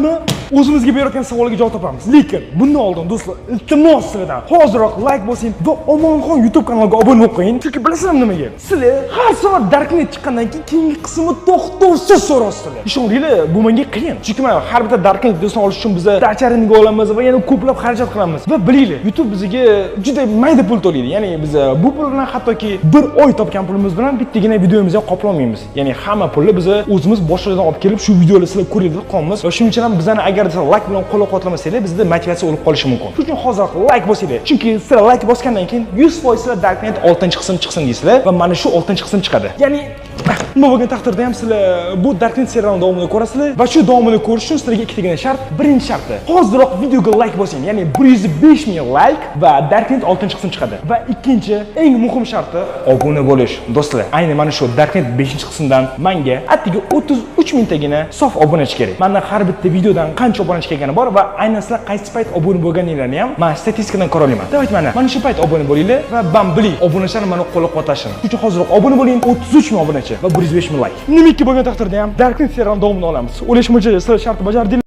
hamma o'zimizga berayotgan savolga javob topamiz. Lekin bundan oldin do'stlar, iltimos sizlardan hoziroq like bosing va Omonxon YouTube kanaliga obuna bo'lib qo'ying. Chunki bilasizlar nimaga? Sizlar har soat Darknet chiqqandan keyin keyingi qismni to'xtovsiz so'rasizlar. Ishoninglar, bu menga qiyin. Chunki mana har bitta Darknet videosini olish uchun biz dacharining olamiz va yana ko'plab xarajat qilamiz. Va bilinglar, YouTube bizga juda mayda pul to'laydi. Ya'ni biz bu pul bilan hattoki bir oy topgan pulimiz bilan bittagina videomizni ham qoplolmaymiz. Ya'ni hamma pulni biz o'zimiz boshqalardan olib kelib shu videolarni sizlar ko'rib qolamiz. Va shuning uchun ham bizani agar like bilan qo'llab-quvvatlamasanglar, bizda motivatsiya o'lib qolishi mumkin. Shuning uchun hozir like bosinglar. Chunki sizlar like bosgandan keyin 100% sizlar Darknet 6-qism chiqsin deysizlar va mana shu 6-qism chiqadi. Ya'ni nima bo'lgan taqdirda ham sizlar bu Darknet serialining davomini ko'rasizlar va shu davomini ko'rish uchun sizlarga ikkitagina shart. Birinchi sharti, hoziroq videoga like bosing. Ya'ni 105 ming like va Darknet 6-qism chiqadi. Va ikkinchi, eng muhim sharti obuna bo'lish. Do'stlar, ayni mana shu Darknet 5-qismdan menga atigi 33 mingtagina sof obunachi kerak. Mendan har bitta videodan qancha obunachi kelgani bor va aynan sizlar qaysi payt obuna bo'lganinglarni ham men statistikadan ko'ra olaman. Davayt mana shu payt obuna bo'linglar va bam biling, obunachilar meni qo'llab-quvvatlashsin. Shuning uchun hoziroq obuna bo'ling. 33 ming obunachi va 105 ming like. Nimaki bo'lgan taqdirda ham Darknet serialining davomini olamiz. O'ylash mo'ljazi sizlar shartni bajardinglar.